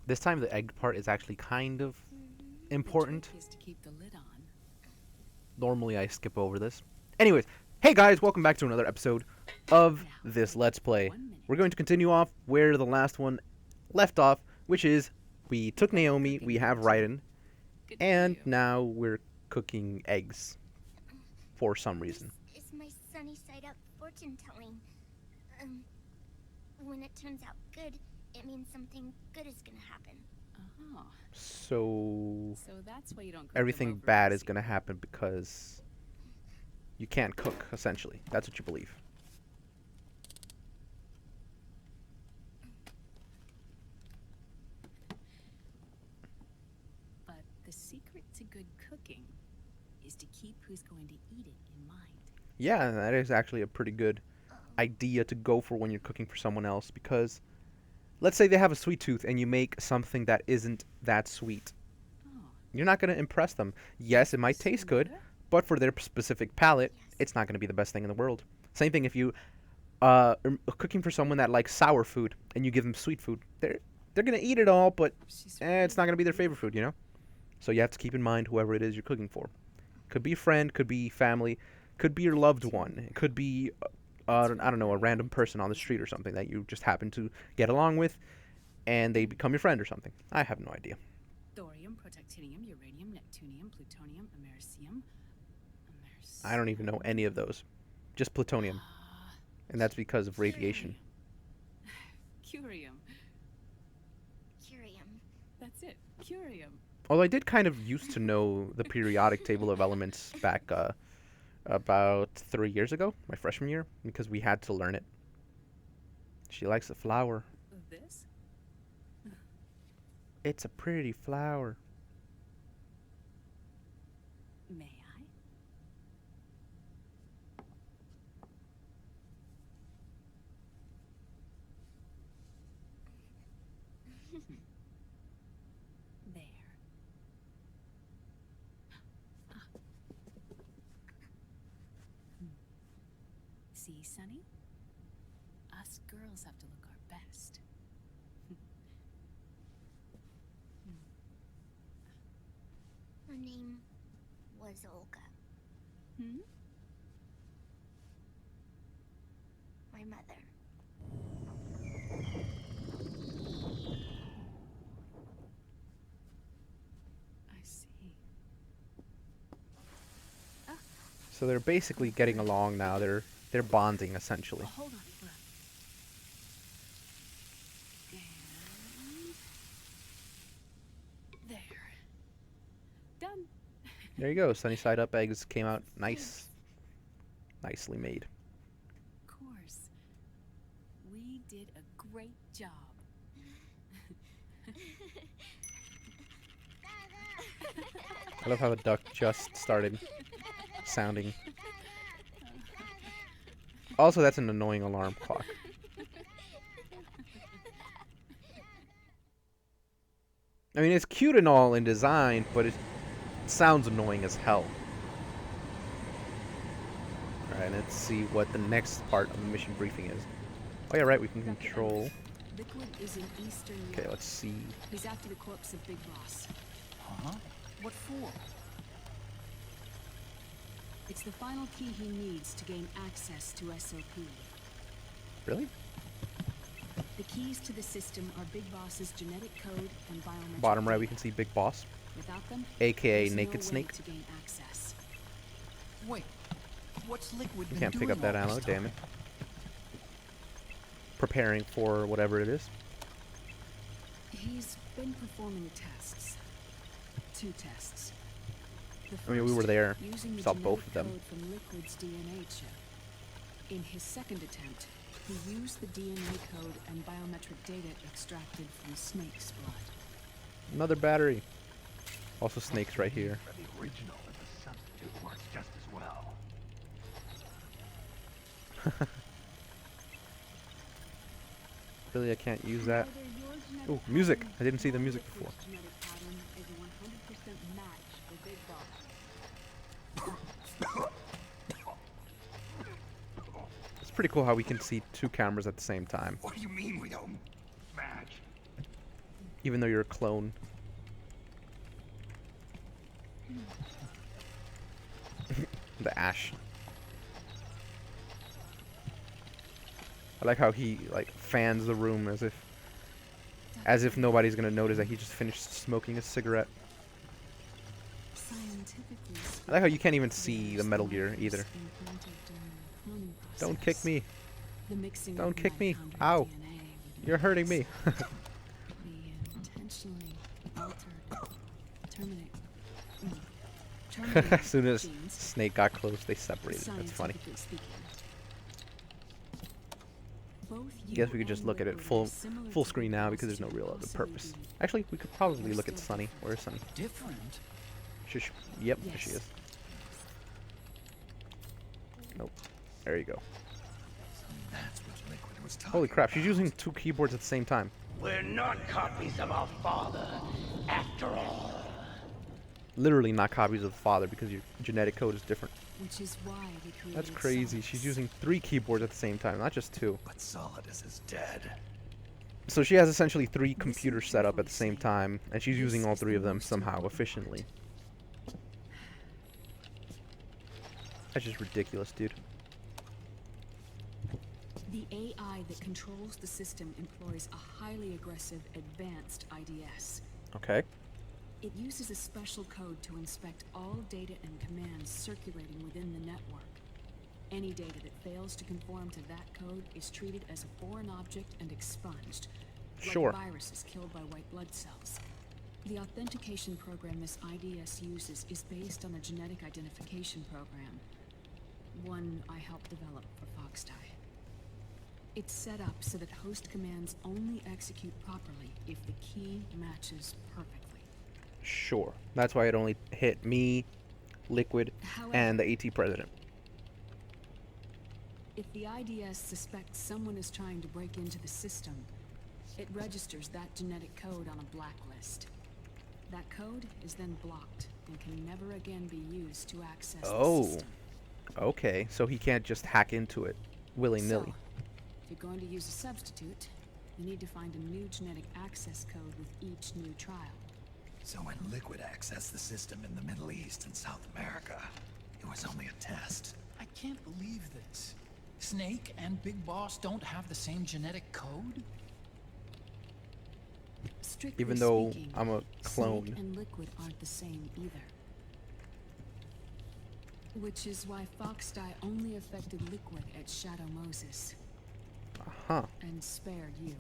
This time the egg part is actually kind of important. Is to keep the lid on. Normally I skip over this. Anyways, hey guys, welcome back to another episode of this Let's Play. We're going to continue off where the last one left off, which is we took Naomi, we have Raiden, and now we're cooking eggs for some reason. This is my sunny side up fortune telling. When it turns out good, it means something good is gonna happen. Oh. So So that's why you don't cook everything them over bad is easy. going to happen because you can't cook, essentially. That's what you believe. But the secret to good cooking is to keep who's going to eat it in mind. Yeah, that is actually a pretty good idea to go for when you're cooking for someone else, because let's say they have a sweet tooth and you make something that isn't that sweet. Oh. You're not going to impress them. Yes, it might taste good, but for their specific palate, it's not going to be the best thing in the world. Same thing if you are cooking for someone that likes sour food and you give them sweet food. They're going to eat it all, but it's not going to be their favorite food, you know? So you have to keep in mind whoever it is you're cooking for. Could be a friend, could be family, could be your loved one. It could be I don't know, a random person on the street or something that you just happen to get along with, and they become your friend or something. I have no idea. Thorium, protactinium, uranium, neptunium, plutonium, americium. I don't even know any of those. Just plutonium. And that's because of radiation. Curium. Curium. That's it. Curium. Although I did kind of used to know the periodic table of elements back about 3 years ago, my freshman year, because we had to learn it. She likes the flower. This? It's a pretty flower. May I? There. See, Sonny? Us girls have to look our best. Her name was Olga, Hmm? my mother. I see. So they're basically getting along now. They're bonding essentially. Oh, hold on. And there. Done. There you go. Sunny side up eggs came out nice. Nicely made. Of course. We did a great job. I love how the duck just started sounding. Also, that's an annoying alarm clock. I mean, it's cute and all in design, but it sounds annoying as hell. Alright, let's see what the next part of the mission briefing is. Oh yeah, right, we can control. Liquid is in Eastern Okay, Europe. let's see. He's after the corpse of Big Boss. Huh? What for? It's the final key he needs to gain access to SOP. Really? The keys to the system are Big Boss's genetic code and biometric Bottom right, we data. can see Big Boss, Without them, aka there's Naked no way Snake. to gain access. Wait, what's Liquid You been can't pick doing up that all ammo, this damn time? it. Preparing for whatever it is. He's been performing tests. 2 tests. The I mean, we first, were there, using the saw both genetic of them. code from Liquid's DNA chip. In his second attempt, he used the DNA code and biometric data extracted from Snake's blood. Another battery. Also snakes right here. For the original, and the substitute works just as well. Really, I can't use that. Ooh, music. I didn't see the music before. It's pretty cool how we can see 2 cameras at the same time. What do you mean we don't match? even though you're a clone. The ash. I like how he like fans the room as if nobody's gonna notice that he just finished smoking a cigarette. I like how you can't even see the Metal Gear either. Don't kick me. Don't kick me. Ow. You're hurting me. As soon as Snake got close, they separated. That's funny. Guess we could just look at it full screen now because there's no real other purpose. Actually, we could probably look at Sunny. Where's Sunny? Different? Yep, there she is. Nope. There you go. That's what Liquid was talking Holy crap, she's using 2 keyboards at the same time. We're not copies of our father, after all. Literally not copies of the father because your genetic code is different. Which is why we created That's crazy. She's using 3 keyboards at the same time, not just 2. But Solidus is dead. So she has essentially 3 computers set up at the same time, and she's using all 3 of them somehow efficiently. That's just ridiculous, dude. The AI that controls the system employs a highly aggressive, advanced IDS. Okay. It uses a special code to inspect all data and commands circulating within the network. Any data that fails to conform to that code is treated as a foreign object and expunged. Sure. Like viruses killed by white blood cells. The authentication program this IDS uses is based on a genetic identification program. One I helped develop for Foxdie. It's set up so that host commands only execute properly if the key matches perfectly. Sure. That's why it only hit me, Liquid, and the AT president. If the IDS suspects someone is trying to break into the system, it registers that genetic code on a blacklist. That code is then blocked and can never again be used to access the system. Okay. So he can't just hack into it willy-nilly. So, if you're going to use a substitute, you need to find a new genetic access code with each new trial. So when Liquid accessed the system in the Middle East and South America, it was only a test. I can't believe this. Snake and Big Boss don't have the same genetic code? Strictly Even though speaking, I'm a clone. Snake and Liquid aren't the same either. Which is why Foxdie only affected Liquid at Shadow Moses. Uh-huh. And spared you.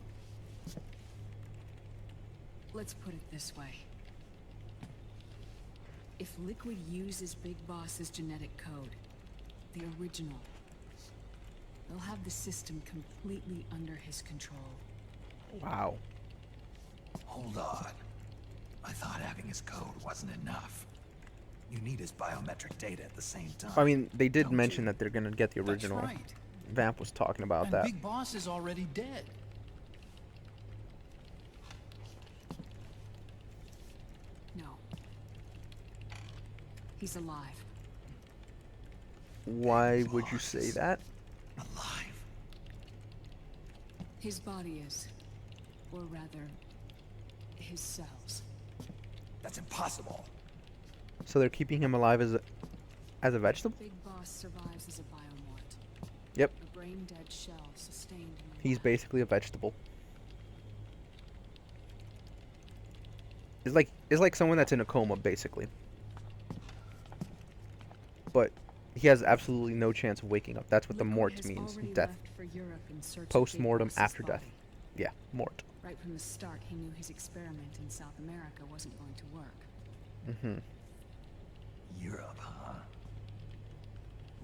Let's put it this way. If Liquid uses Big Boss's genetic code, the original, they'll have the system completely under his control. Wow. Hold on. I thought having his code wasn't enough. You need his biometric data at the same time. I mean, they did Don't mention you? that they're gonna get the original. That's right. Vamp was talking about And that. Big Boss is already dead. No. He's alive. Why would you say that? Alive. His body is. Or rather, his cells. That's impossible. So they're keeping him alive as a vegetable? Big Boss survives as a biomort. Yep. A brain-dead shell sustained in the He's lab. basically a vegetable. It's like someone that's in a coma, basically. But he has absolutely no chance of waking up. That's what the Liquid mort has means. already Death. left for Europe in search of Big Post-mortem Boss's after death. body. Yeah, mort. Right from the start, he knew his experiment in South America wasn't going to work. Mm-hmm. Europe, huh?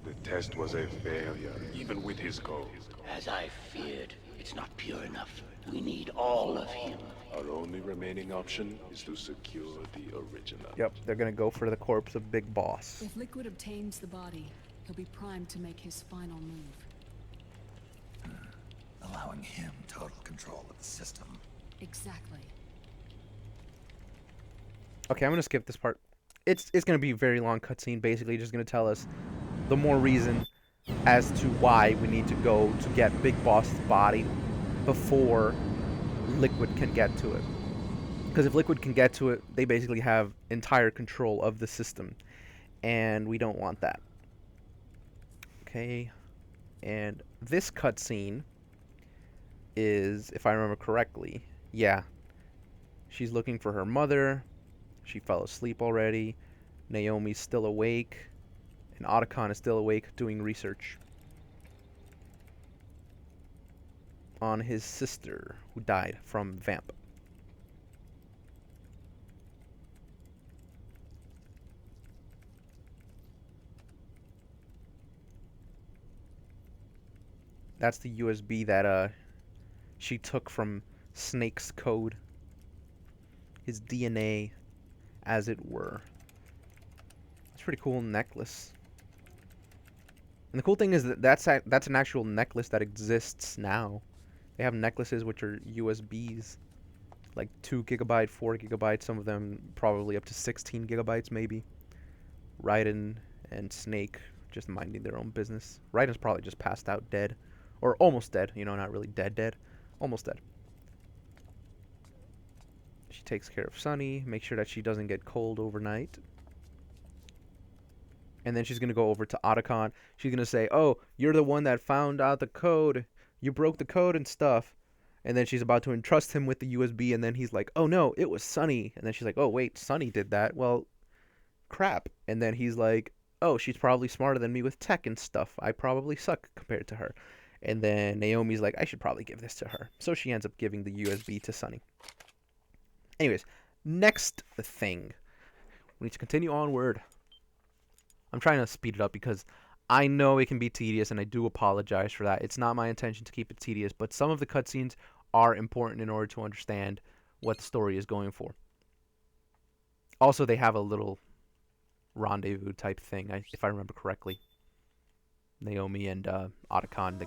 The test was a failure, even with his code. As I feared, it's not pure enough. We need all of him. Our only remaining option is to secure the original. Yep, they're gonna go for the corpse of Big Boss. If Liquid obtains the body, he'll be primed to make his final move. Allowing him total control of the system. Exactly. Okay, I'm gonna skip this part. It's gonna be a very long cutscene, basically just gonna tell us the more reason as to why we need to go to get Big Boss's body before Liquid can get to it. Because if Liquid can get to it, they basically have entire control of the system. And we don't want that. Okay. And this cutscene is, if I remember correctly, yeah. She's looking for her mother. She fell asleep already. Naomi's still awake. And Otacon is still awake doing research on his sister who died from vamp. That's the USB that she took from Snake's code. His DNA, as it were. It's a pretty cool necklace. And the cool thing is that that's an actual necklace that exists now. They have necklaces which are USBs. Like 2 gigabyte, 4 gigabyte, some of them probably up to 16 gigabytes maybe. Raiden and Snake just minding their own business. Raiden's probably just passed out dead. Or almost dead, you know, not really dead. Almost dead. She takes care of Sunny, make sure that she doesn't get cold overnight. And then she's going to go over to Otacon. She's going to say, oh, you're the one that found out the code. You broke the code and stuff. And then she's about to entrust him with the USB. And then he's like, oh, no, it was Sunny. And then she's like, oh, wait, Sunny did that. Well, crap. And then he's like, oh, she's probably smarter than me with tech and stuff. I probably suck compared to her. And then Naomi's like, I should probably give this to her. So she ends up giving the USB to Sunny. Anyways, next thing. We need to continue onward. I'm trying to speed it up because I know it can be tedious, and I do apologize for that. It's not my intention to keep it tedious, but some of the cutscenes are important in order to understand what the story is going for. Also, they have a little rendezvous type thing, if I remember correctly. Naomi and Otacon,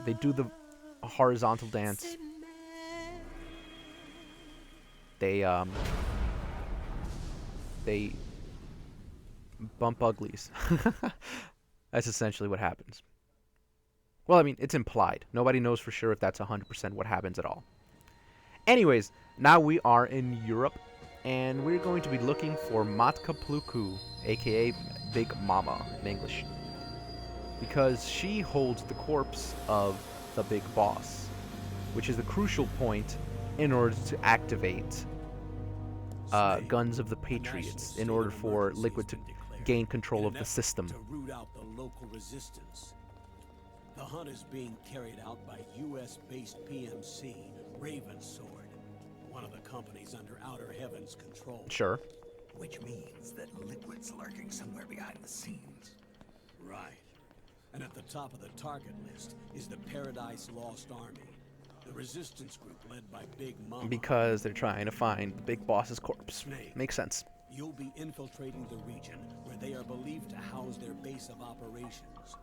they do the horizontal dance. They bump uglies. That's essentially what happens. Well, I mean, it's implied. Nobody knows for sure if that's 100% what happens at all. Anyways, now we are in Europe, and we're going to be looking for Matka Pluku, aka Big Mama in English. Because she holds the corpse of the big boss, which is the crucial point in order to activate Guns of the Patriots, in order for Liquid to gain control of the system. To root out the local resistance. The hunt is being carried out by US-based PMC, Ravensword, one of the companies under Outer Heaven's control. Sure. Which means that Liquid's lurking somewhere behind the scenes. Right. And at the top of the target list is the Paradise Lost Army, the resistance group led by Big Mama. Because they're trying to find the big boss's corpse. Snake. Makes sense. You'll be infiltrating the region where they are believed to house their base of operations.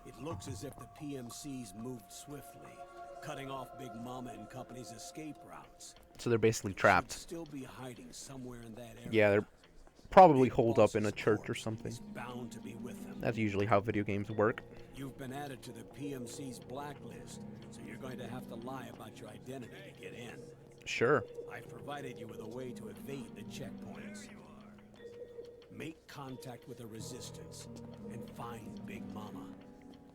It looks as if the PMC's moved swiftly, cutting off Big Mama and company's escape routes. So they're basically trapped. Should still be hiding somewhere in that area. Yeah, they're probably holed up in a church or something. Is bound to be with them. That's usually how video games work. You've been added to the PMC's blacklist, so you're going to have to lie about your identity to get in. Sure. I've provided you with a way to evade the checkpoints. Make contact with the resistance and find Big Mama.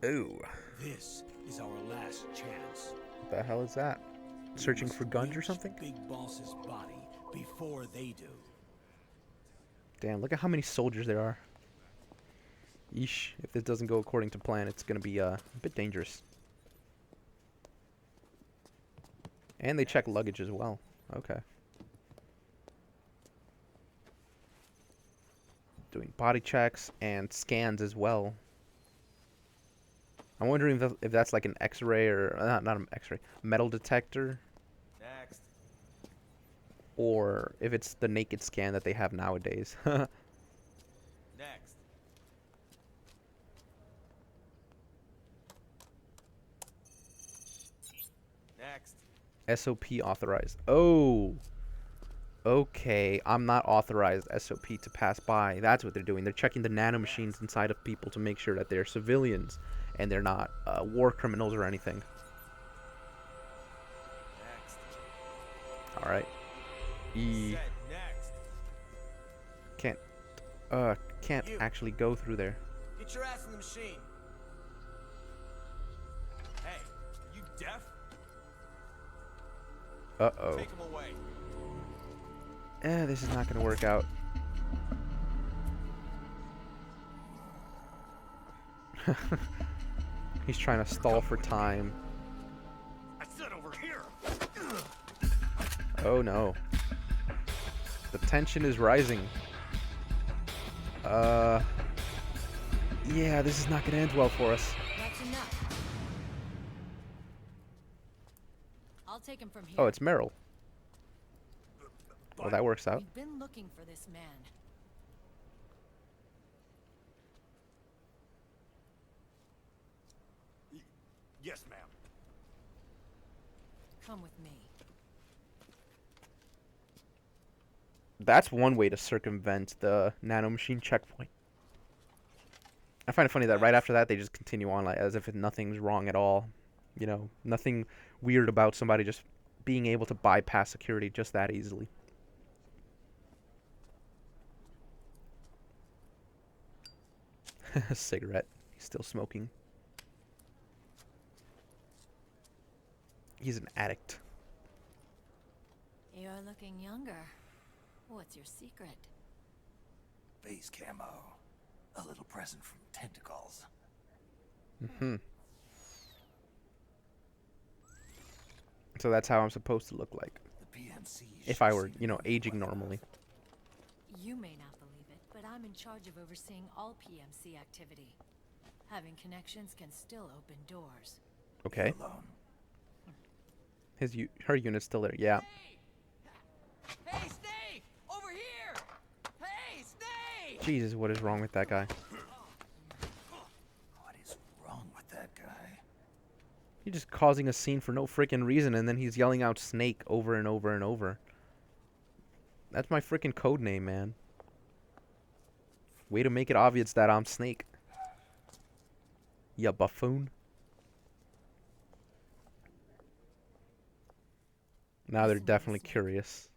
Ooh. This is our last chance. What the hell is that? Searching for guns or something? Big Boss's body before they do. Damn, look at how many soldiers there are. Yeesh. If this doesn't go according to plan, it's going to be a bit dangerous. And they check luggage as well. Okay. Doing body checks and scans as well. I'm wondering if that's like an X-ray or not an X-ray, metal detector. Next. Or if it's the naked scan that they have nowadays. Next. Next. SOP authorized. Oh. Okay, I'm not authorized SOP to pass by. That's what they're doing. They're checking the nanomachines inside of people to make sure that they're civilians and they're not war criminals or anything. Next. All right. E. Set next. Can't actually go through there. Get your ass in the machine. Hey, you deaf? Uh-oh. Take him away. This is not gonna work out. He's trying to stall for time. I said over here. Oh no. The tension is rising. Yeah, this is not gonna end well for us. That's enough. I'll take him from here. Oh, it's Meryl. Well, that works out. We've been looking for this man. Yes, ma'am. Come with me. That's one way to circumvent the nanomachine checkpoint. I find it funny that right after that they just continue on like as if nothing's wrong at all. You know, nothing weird about somebody just being able to bypass security just that easily. Cigarette. He's still smoking. He's an addict. You're looking younger. What's your secret? Base camo. A little present from tentacles. Mm-hmm. So that's how I'm supposed to look like. The PMC If I were, you know, aging normally. You may not believe it, but I'm in charge of overseeing all PMC activity. Having connections can still open doors. Okay. Alone. Her unit's still there. Yeah. Hey, Snake! Over here! Hey, Snake! Jesus, what is wrong with that guy? What is wrong with that guy? He's just causing a scene for no freaking reason, and then he's yelling out Snake over and over and over. That's my freaking code name, man. Way to make it obvious that I'm Snake. Ya buffoon. Now they're definitely curious.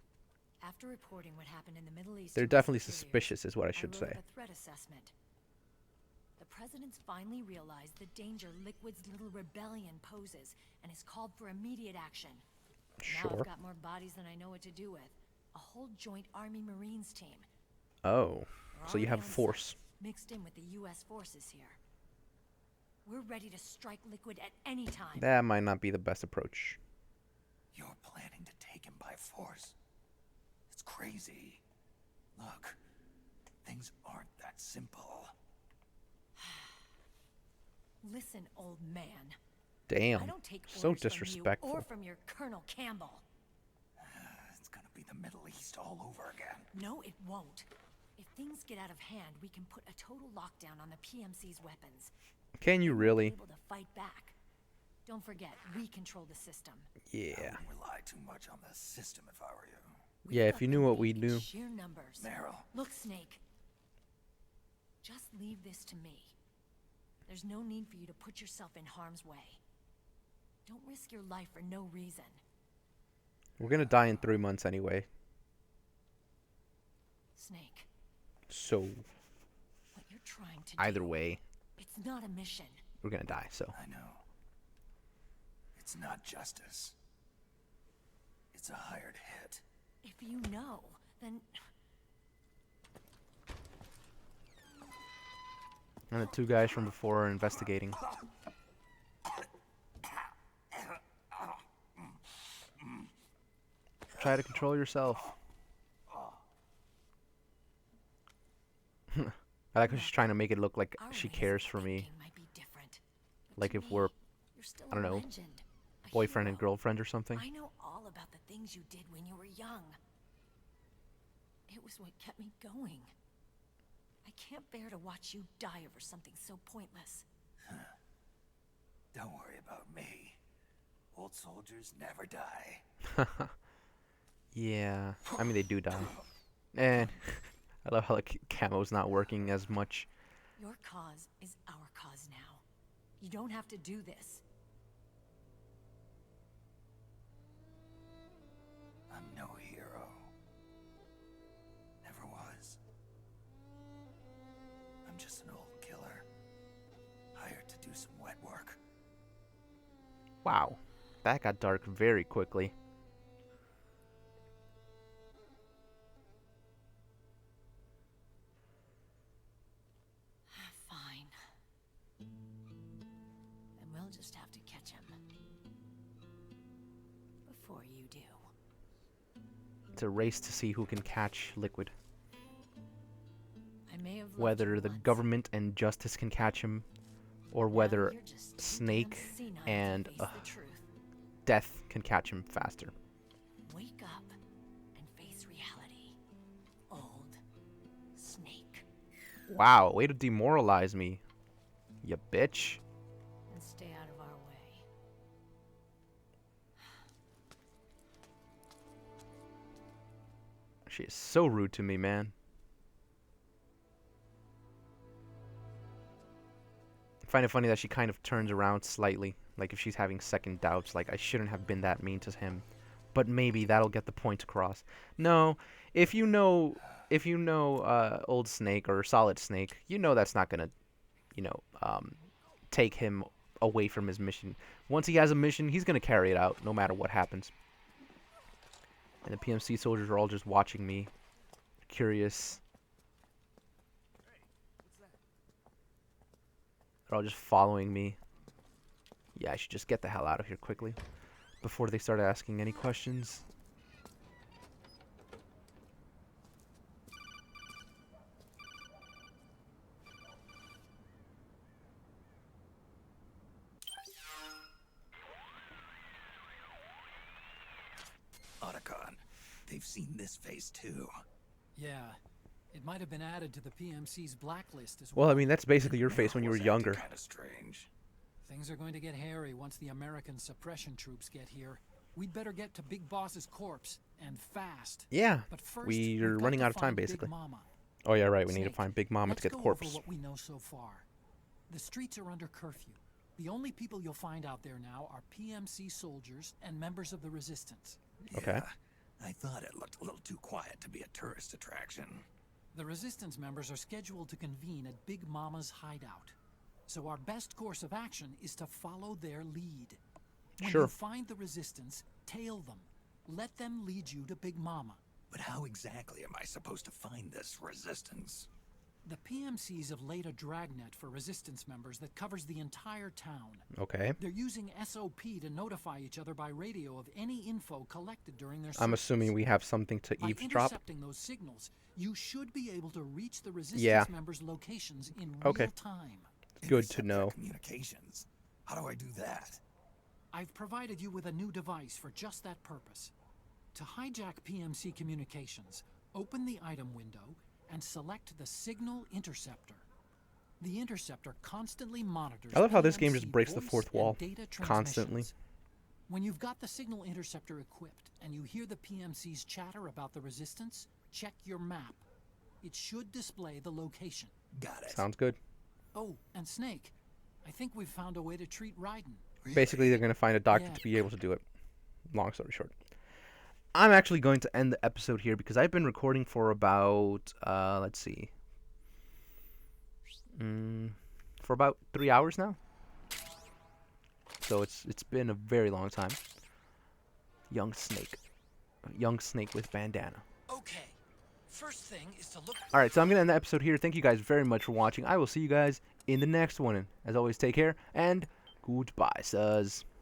After reporting what happened in the Middle East, They're to my definitely superiors, suspicious, is what I should wrote say. up a threat assessment. The president's finally realized the danger Liquid's little rebellion poses and has called for immediate action. Now Sure. I've got more bodies than I know what to do with. A whole joint Army Marines team. Oh, We're so you already have on site, force. mixed in with the U.S. forces here. We're ready to strike Liquid at any time. That might not be the best approach. You're planning to take him by force. It's crazy. Look, things aren't that simple. Listen, old man. I Damn. don't take So orders disrespectful. from you or from your Colonel Campbell. It's gonna be the Middle East all over again. No, it won't. If things get out of hand, we can put a total lockdown on the PMC's weapons. Can you Then we'll be really? able to fight back. Don't forget, we control the system. I Yeah. wouldn't rely too much on the system if I were you. We've Yeah, if got you the knew what weight we in knew. sheer numbers. Meryl. Look, Snake. Just leave this to me. There's no need for you to put yourself in harm's way. Don't risk your life for no reason. We're gonna die in 3 months anyway. Snake, So, what you're trying to either do, way, it's not a mission. we're gonna die, so. I know. It's not justice. It's a hired hit. If you know, then And the two guys from before are investigating. Try to control yourself. I like how she's trying to make it look like our she ways cares of for me. thinking might be different. But Like to if we're, me, you're still I don't a know, legend, a boyfriend and hero. girlfriend or something. I know all about the things you did when you were young. It was what kept me going. I can't bear to watch you die over something so pointless. Don't worry about me. Old soldiers never die. Yeah, I mean they do die. And I love how like camo's not working as much. Your cause is our cause now. You don't have to do this. I'm no hero. Never was. I'm just an old killer, hired to do some wet work. Wow, that got dark very quickly. Fine. Then we'll just have to catch him. Before you do. It's a race to see who can catch Liquid. I may have loved Whether you the once. government and justice can catch him, or Now whether you're just too Snake damn senile to and face the truth. death can catch him faster. Wake up and face reality. Old Snake. Wow, way to demoralize me, you bitch. And stay out of our way. She is so rude to me, man. I find it funny that she kind of turns around slightly, like if she's having second doubts, like I shouldn't have been that mean to him. But maybe that'll get the point across. No, if you know Old Snake or Solid Snake, you know that's not gonna, take him away from his mission. Once he has a mission, he's gonna carry it out, no matter what happens. And the PMC soldiers are all just watching me, curious. They're all just following me. Yeah, I should just get the hell out of here quickly before they start asking any questions. Otacon, they've seen this face too. Yeah, it might have been added to the PMC's blacklist as Well, I mean, that's basically your face when you were younger. Kind of strange. Things are going to get hairy once the American suppression troops get here. We'd better get to Big Boss's corpse, and fast. Yeah, But first, we're we've got running to out of time, find Big basically. Mama. Oh, yeah, right, we need to Snake, find Big Mama to get the Let's go corpse. over what we know so far. The streets are under curfew. The only people you'll find out there now are PMC soldiers and members of the resistance. Okay. I thought it looked a little too quiet to be a tourist attraction. The resistance members are scheduled to convene at Big Mama's hideout. So our best course of action is to follow their lead. When Sure. you find the resistance, tail them. Let them lead you to Big Mama. But how exactly am I supposed to find this resistance? The PMCs have laid a dragnet for resistance members that covers the entire town. Okay. They're using SOP to notify each other by radio of any info collected during their I'm searches. assuming we have something to By eavesdrop. intercepting those signals, you should be able to reach the resistance Yeah. members' locations in Okay. real time. Good to know. Communications. How do I do that? I've provided you with a new device for just that purpose. To hijack PMC communications, open the item window and select the signal interceptor. The interceptor constantly monitors. I love how this game PMC just breaks the voice fourth and wall data constantly. transmissions. When you've got the signal interceptor equipped and you hear the PMC's chatter about the resistance, check your map. It should display the location. Got it. Sounds good. Oh, and Snake, I think we've found a way to treat Raiden. Basically, they're going to find a doctor to be able to do it. Long story short. I'm actually going to end the episode here because I've been recording for about, let's see, for about 3 hours now. So it's been a very long time. Young Snake with bandana. Okay. First thing is to look. All right, so I'm going to end the episode here. Thank you guys very much for watching. I will see you guys in the next one. And as always, take care and goodbye, sirs.